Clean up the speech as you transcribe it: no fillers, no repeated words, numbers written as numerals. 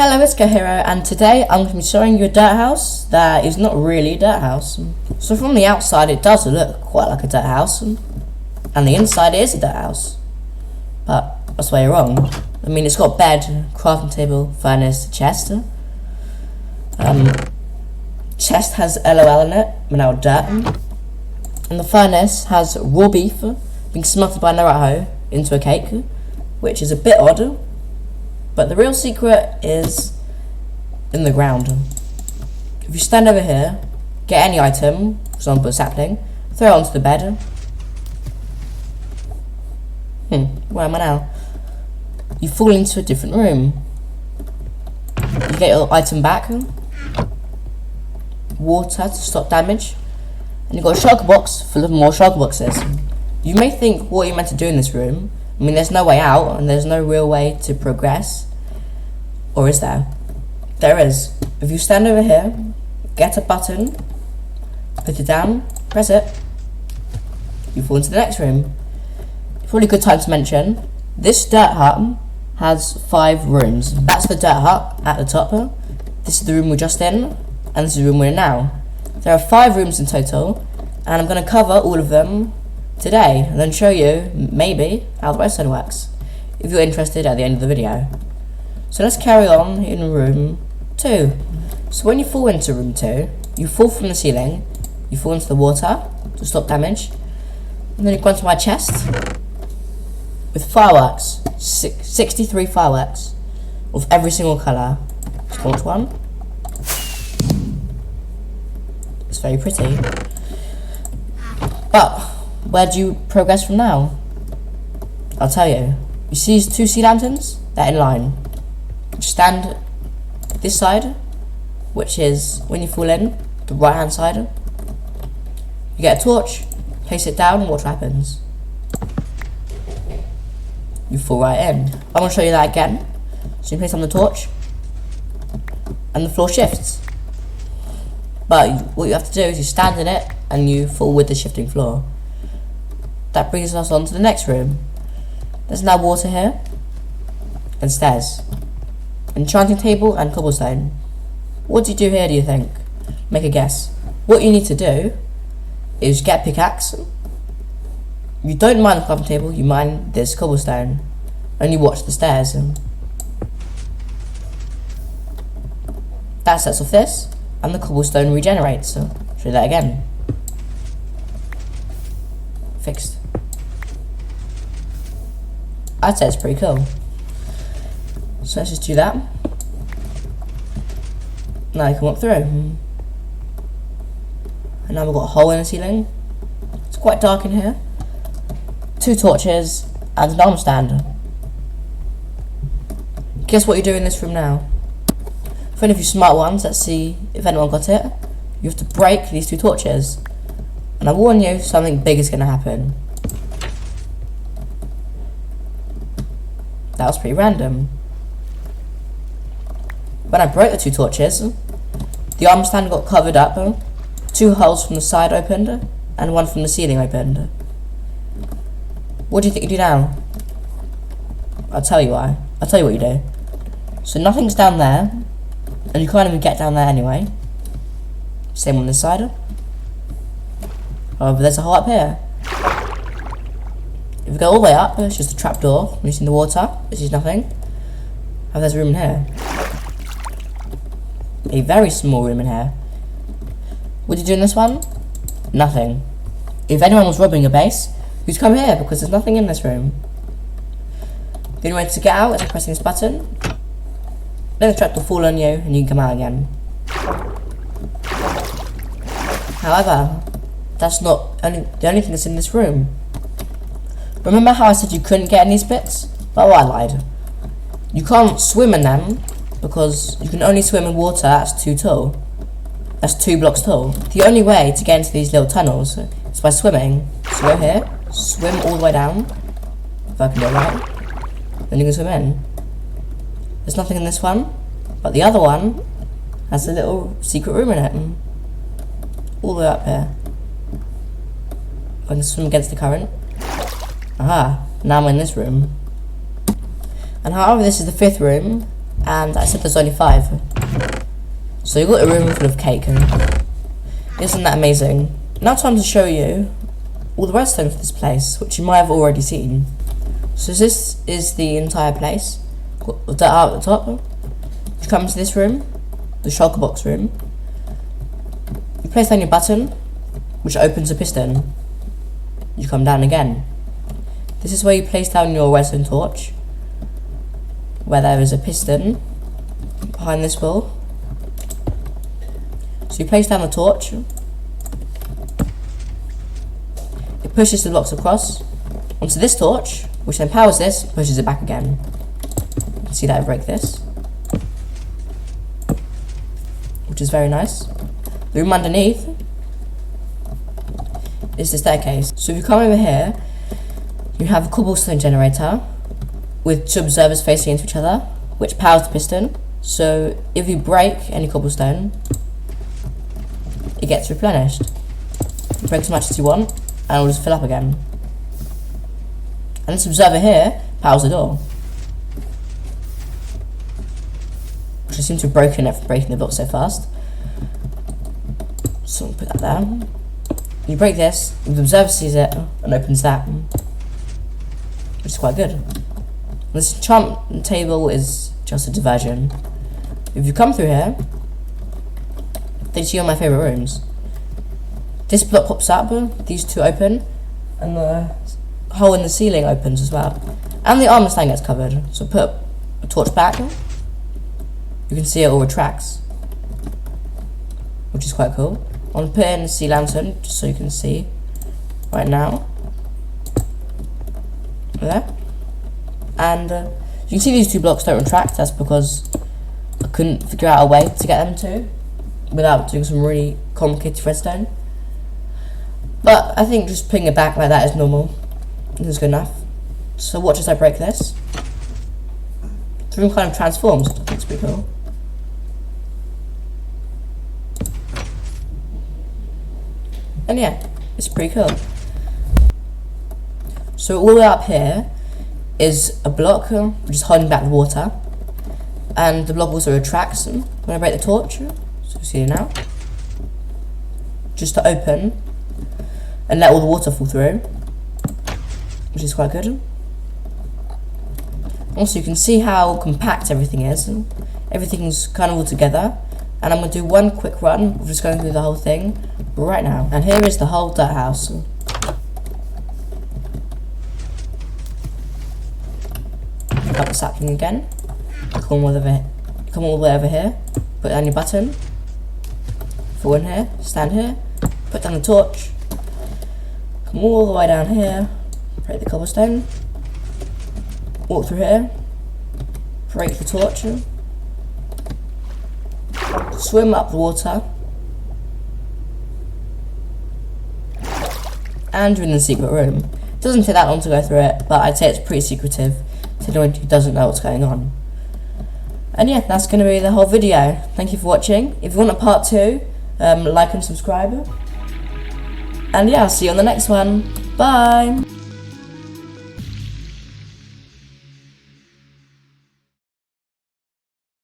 Hello, it's Kohiro, and today I'm going to be showing you a dirt house that is not really a dirt house. So from the outside it does look quite like a dirt house, and the inside is a dirt house. But that's where you're wrong. I mean, it's got bed, crafting table, furnace, chest. Chest has LOL in it, without dirt. And the furnace has raw beef being smelted by Naruto into a cake, which is a bit odd. But the real secret is in the ground. If you stand over here, get any item, for example a sapling, throw it onto the bed. Where am I now? You fall into a different room. You get your item back, water to stop damage, and you've got a shulker box full of more shulker boxes. You may think, what are you meant to do in this room? I mean, there's no way out, and there's no real way to progress. Or is there? There is. If you stand over here, get a button, put it down, press it, you fall into the next room. Probably a good time to mention, this dirt hut has 5 rooms. That's the dirt hut at the top. This is the room we're just in, and this is the room we're in now. There are 5 rooms in total, and I'm going to cover all of them today, and then show you, maybe, how the redstone works, if you're interested at the end of the video. So let's carry on in room 2. So when you fall into room 2, you fall from the ceiling, you fall into the water to stop damage, and then you go into my chest with fireworks, 63 fireworks of every single colour. Let's launch one. It's very pretty. But where do you progress from now? I'll tell you. You see these 2 sea lanterns? They're in line. Stand this side, which is when you fall in, the right hand side. You get a torch, place it down, and watch what happens. You fall right in. I'm going to show you that again. So you place on the torch, and the floor shifts. But what you have to do is you stand in it, and you fall with the shifting floor. That brings us on to the next room. There's now water here, and stairs. Enchanting table and cobblestone. What do you do here, do you think? Make a guess. What you need to do is get a pickaxe. You don't mind the crafting table, you mind this cobblestone. And you watch the stairs. That sets off this, and the cobblestone regenerates. So show you that again. Fixed. I'd say it's pretty cool. So let's just do that. Now you can walk through. And now we've got a hole in the ceiling. It's quite dark in here. 2 torches and an arm stand. Guess what you do in this room now? For any of you smart ones, let's see if anyone got it. You have to break these 2 torches. And I warn you, something big is going to happen. That was pretty random. When I broke the 2 torches, the arm stand got covered up, 2 holes from the side opened, and 1 from the ceiling opened. What do you think you do now? I'll tell you why. I'll tell you what you do. So nothing's down there, and you can't even get down there anyway. Same on this side. However, there's a hole up here. If we go all the way up, it's just a trapdoor, using the water, which is nothing. And there's a room in here. A very small room in here. What do you do in this one? Nothing. If anyone was robbing your base, you'd come here because there's nothing in this room. The only way to get out is by pressing this button. Then the trap will fall on you and you can come out again. However, that's not the only thing that's in this room. Remember how I said you couldn't get in these bits? Well, I lied. You can't swim in them, because you can only swim in water that's too tall. That's 2 blocks tall. The only way to get into these little tunnels is by swimming. So go here, swim all the way down. If I can do it right. Then you can swim in. There's nothing in this one, but the other one has a little secret room in it. All the way up here. I can swim against the current. Aha, now I'm in this room. And however, this is the 5th room, and I said there's only 5. So you've got a room full of cake. Isn't that amazing? Now time to show you all the redstone for this place, which you might have already seen. So this is the entire place. Got the dirt out at the top. You come to this room, the shulker box room. You place down your button, which opens a piston. You come down again. This is where you place down your redstone torch, where there is a piston behind this wall. So you place down the torch. It pushes the blocks across onto this torch, which then powers this, pushes it back again. You can see that I break this, which is very nice. The room underneath is the staircase. So if you come over here, you have a cobblestone generator with 2 observers facing into each other, which powers the piston. So if you break any cobblestone, it gets replenished. You break as much as you want, and it'll just fill up again. And this observer here powers the door, which I seem to have broken it for breaking the block so fast. So I'll put that there. You break this, the observer sees it and opens that, which is quite good. This enchantment table is just a diversion. If you come through here, then you see all my favourite rooms. This block pops up, these 2 open, and the hole in the ceiling opens as well. And the armor stand gets covered. So put a torch back, you can see it all retracts, which is quite cool. I'm going to put in a sea lantern, just so you can see right now. There. And you can see these 2 blocks don't retract. That's because I couldn't figure out a way to get them to without doing some really complicated redstone. But I think just putting it back like that is normal. It's good enough. So watch as I break this. The room kind of transforms, which I think is pretty cool. And yeah, it's pretty cool. So all the way up here is a block which is holding back the water, and the block also retracts when I break the torch. So you see it now, just to open and let all the water fall through, which is quite good. Also, you can see how compact everything is. Everything's kind of all together. And I'm going to do one quick run of just going through the whole thing right now. And here is the whole dirt house. Cut the sapling again. Come all the way over here. Put down your button. Fall in here. Stand here. Put down the torch. Come all the way down here. Break the cobblestone. Walk through here. Break the torch. Swim up the water, and you're in the secret room. It doesn't take that long to go through it, but I'd say it's pretty secretive to anyone who doesn't know what's going on. And yeah, that's going to be the whole video. Thank you for watching. If you want a part 2, like and subscribe. And yeah, I'll see you on the next one. Bye!